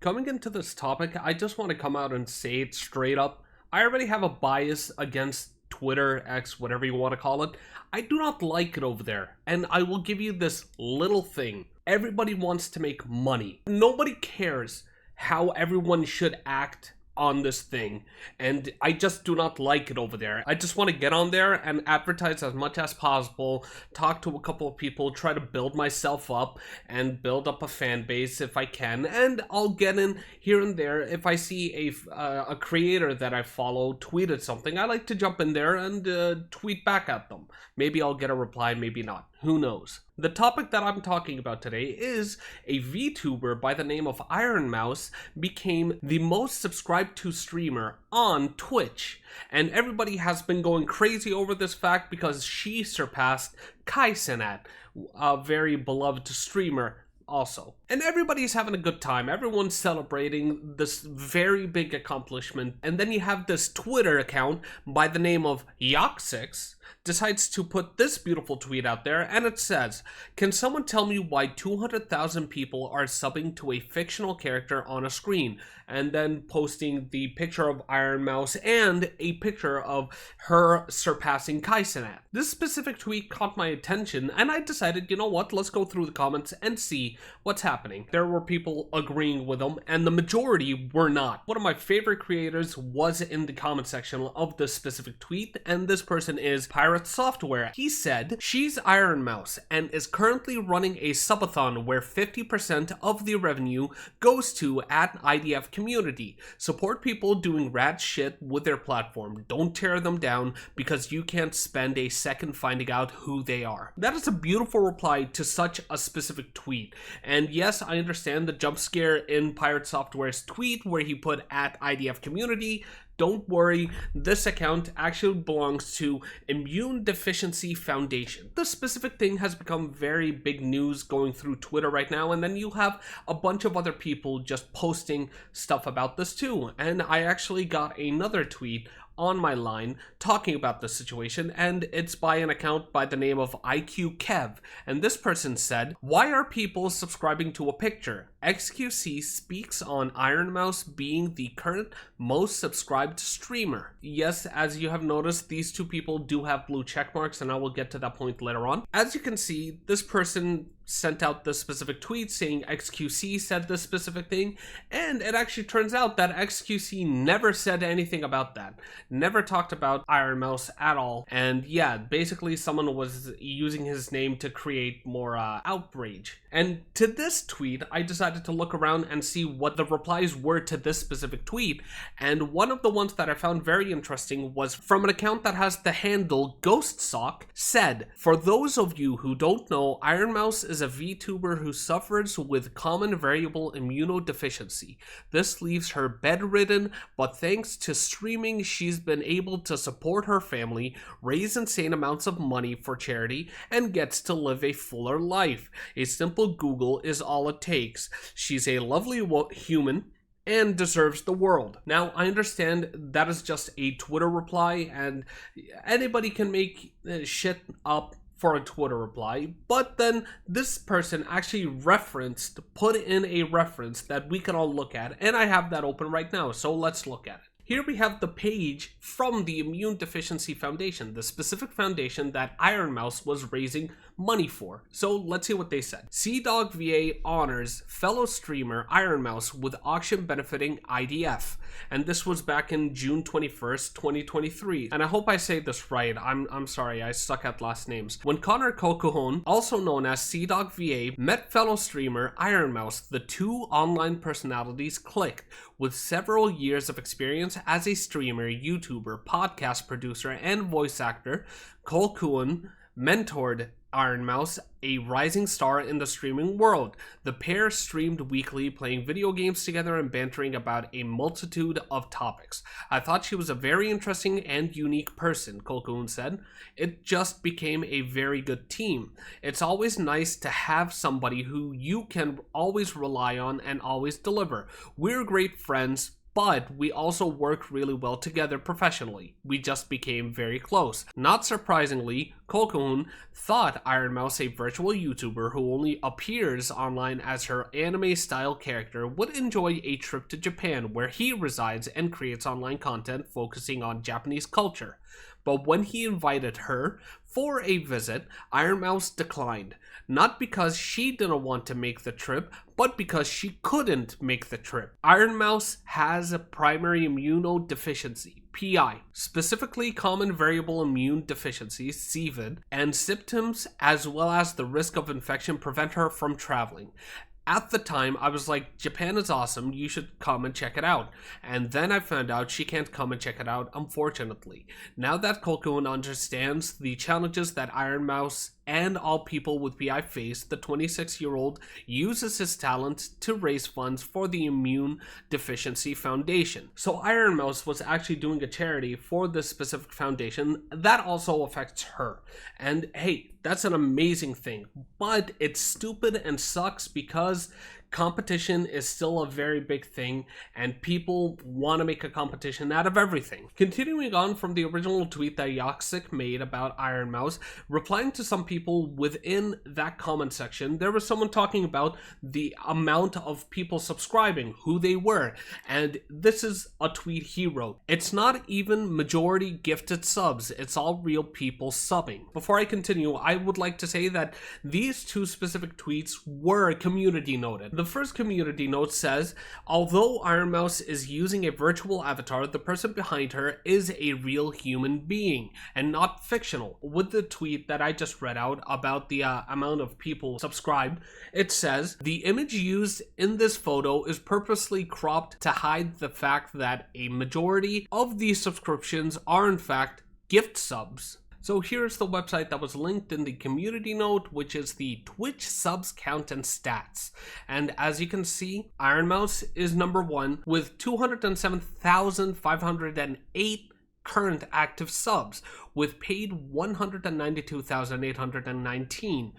Coming into this topic, I just want to come out and say it straight up. I already have a bias against Twitter, X, whatever you want to call it. I do not like it over there, and I will give you this little thing. Everybody wants to make money. Nobody cares how everyone should act on this thing, and I just do not like it over there. I just want to get on there and advertise as much as possible, talk to a couple of people, try to build myself up and build up a fan base if I can, and I'll get in here and there. If I see a creator that I follow tweeted something, I like to jump in there and tweet back at them. Maybe I'll get a reply, maybe not. Who knows? The topic that I'm talking about today is a VTuber by the name of Ironmouse became the most subscribed to streamer on Twitch. And everybody has been going crazy over this fact because she surpassed Kaizenat, a very beloved streamer also. And everybody's having a good time. Everyone's celebrating this very big accomplishment. And then you have this Twitter account by the name of Yoxix decides to put this beautiful tweet out there, and it says, "Can someone tell me why 200,000 people are subbing to a fictional character on a screen?" And then posting the picture of Ironmouse and a picture of her surpassing Kaizenat. This specific tweet caught my attention, and I decided, you know what, let's go through the comments and see what's happening. There were people agreeing with them, and the majority were not. One of my favorite creators was in the comment section of this specific tweet, and this person is Pirate Software. He said, "She's Ironmouse and is currently running a subathon where 50% of the revenue goes to @IDF community. Support people doing rad shit with their platform. Don't tear them down because you can't spend a second finding out who they are." That is a beautiful reply to such a specific tweet. And yes, I understand the jump scare in Pirate Software's tweet where he put @IDF community. Don't worry, this account actually belongs to Immune Deficiency Foundation. This specific thing has become very big news going through Twitter right now, and then you have a bunch of other people just posting stuff about this too. And I actually got another tweet on my line talking about this situation, and it's by an account by the name of IQKev, and this person said, "Why are people subscribing to a picture? XQC speaks on Ironmouse being the current most subscribed streamer." Yes, as you have noticed, these two people do have blue check marks, and I will get to that point later on. As you can see, this person sent out this specific tweet saying XQC said this specific thing, and it actually turns out that XQC never said anything about that. Never talked about Ironmouse at all. And yeah, basically someone was using his name to create more outrage. And to this tweet, I decided to look around and see what the replies were to this specific tweet. And one of the ones that I found very interesting was from an account that has the handle GhostSock, said, "For those of you who don't know, Ironmouse is a VTuber who suffers with common variable immunodeficiency. This leaves her bedridden, but thanks to streaming, she's been able to support her family, raise insane amounts of money for charity, and gets to live a fuller life. A simple Google is all it takes. She's a lovely human and deserves the world." Now, I understand that is just a Twitter reply, and anybody can make shit up for a Twitter reply, but then this person actually put in a reference that we can all look at, and I have that open right now, so let's look at it. Here we have the page from the Immune Deficiency Foundation, the specific foundation that Ironmouse was raising money for. So let's see what they said. CDawg VA honors fellow streamer Ironmouse with auction benefiting IDF. And this was back in June 21st, 2023. And I hope I say this right. I'm sorry, I suck at last names. When Connor Colquhoun, also known as CDawg VA, met fellow streamer Ironmouse, the two online personalities clicked. With several years of experience as a streamer, YouTuber, podcast producer, and voice actor, Colquhoun mentored Ironmouse, a rising star in the streaming world. The pair streamed weekly, playing video games together and bantering about a multitude of topics. "I thought she was a very interesting and unique person," Colquhoun said. "It just became a very good team. It's always nice to have somebody who you can always rely on and always deliver. We're great friends, but we also work really well together professionally. We just became very close. Not surprisingly, Cocoon thought Ironmouse, a virtual YouTuber who only appears online as her anime-style character, would enjoy a trip to Japan where he resides and creates online content focusing on Japanese culture. But when he invited her for a visit, Ironmouse declined. Not because she didn't want to make the trip, but because she couldn't make the trip. Ironmouse has a primary immunodeficiency, PI, specifically common variable immune deficiency, CVID, and symptoms as well as the risk of infection prevent her from traveling. At the time, I was like, Japan is awesome, you should come and check it out. And then I found out she can't come and check it out, unfortunately. Now that Cocoon understands the challenges that Ironmouse and all people with PI face, the 26-year-old uses his talent to raise funds for the Immune Deficiency Foundation. So Ironmouse was actually doing a charity for this specific foundation that also affects her. And hey, that's an amazing thing, but it's stupid and sucks because competition is still a very big thing and people want to make a competition out of everything. Continuing on from the original tweet that Yoxic made about Ironmouse, replying to some people within that comment section, there was someone talking about the amount of people subscribing, who they were, and this is a tweet he wrote. It's not even majority gifted subs, it's all real people subbing. Before I continue, I would like to say that these two specific tweets were community noted. The first community note says, although Ironmouse is using a virtual avatar, the person behind her is a real human being and not fictional. With the tweet that I just read out about the amount of people subscribed, it says, the image used in this photo is purposely cropped to hide the fact that a majority of these subscriptions are in fact gift subs. So here's the website that was linked in the community note, which is the Twitch subs count and stats. And as you can see, Ironmouse is number one with 207,508 current active subs, with paid 192,819.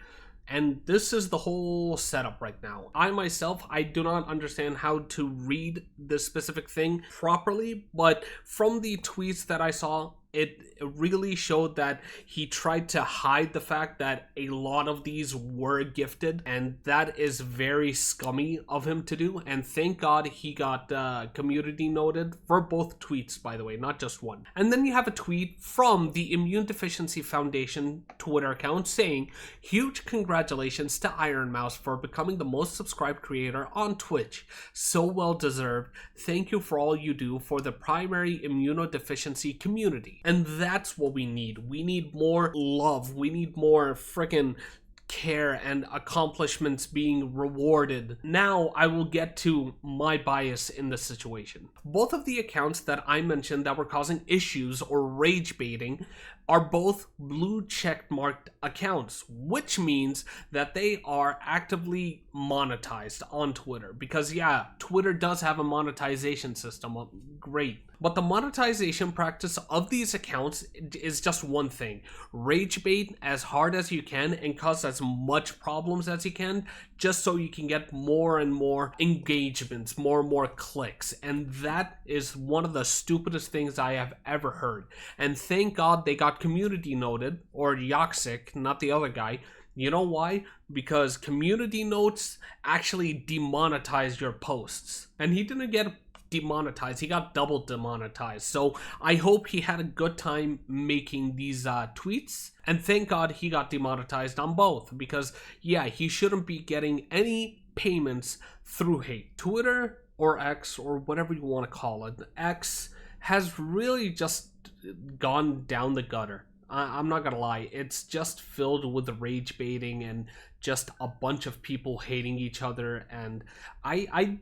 And this is the whole setup right now. I myself, I do not understand how to read this specific thing properly, but from the tweets that I saw, it really showed that he tried to hide the fact that a lot of these were gifted, and that is very scummy of him to do. And thank God he got community noted for both tweets, by the way, not just one. And then you have a tweet from the Immune Deficiency Foundation Twitter account saying, huge congratulations to Ironmouse for becoming the most subscribed creator on Twitch. So well deserved. Thank you for all you do for the primary immunodeficiency community. And that's what we need. We need more love. We need more freaking care and accomplishments being rewarded. Now I will get to my bias in this situation. Both of the accounts that I mentioned that were causing issues or rage baiting are both blue check marked accounts, which means that they are actively monetized on Twitter. Because yeah, Twitter does have a monetization system, great. But the monetization practice of these accounts is just one thing. Rage bait as hard as you can and cause as much problems as you can, just so you can get more and more engagements, more and more clicks. And that is one of the stupidest things I have ever heard. And thank God they got community noted, or Yoxic, not the other guy. You know why? Because community notes actually demonetize your posts. And he didn't get demonetized, he got double demonetized. So I hope he had a good time making these tweets, and thank God he got demonetized on both, because yeah, he shouldn't be getting any payments through hate. Twitter or X or whatever you want to call it, X has really just gone down the gutter. I'm not gonna lie, it's just filled with rage baiting and just a bunch of people hating each other. And I'm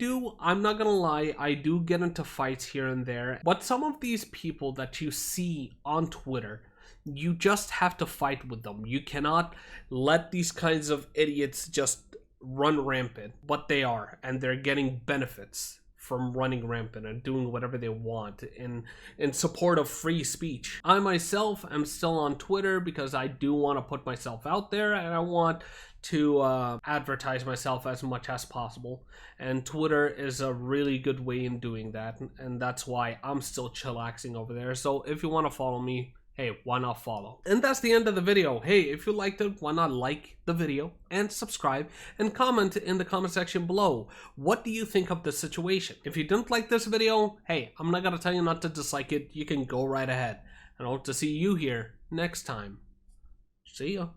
not gonna lie, I do get into fights here and there, but some of these people that you see on Twitter, you just have to fight with them. You cannot let these kinds of idiots just run rampant, but they are, and they're getting benefits from running rampant and doing whatever they want in support of free speech. I myself am still on Twitter because I do want to put myself out there, and I want to advertise myself as much as possible, and Twitter is a really good way in doing that, and that's why I'm still chillaxing over there. So if you want to follow me, hey, why not follow? And that's the end of the video. Hey, if you liked it, why not like the video and subscribe and comment in the comment section below. What do you think of the situation? If you didn't like this video, hey, I'm not gonna tell you not to dislike it. You can go right ahead. And I hope to see you here next time. See ya.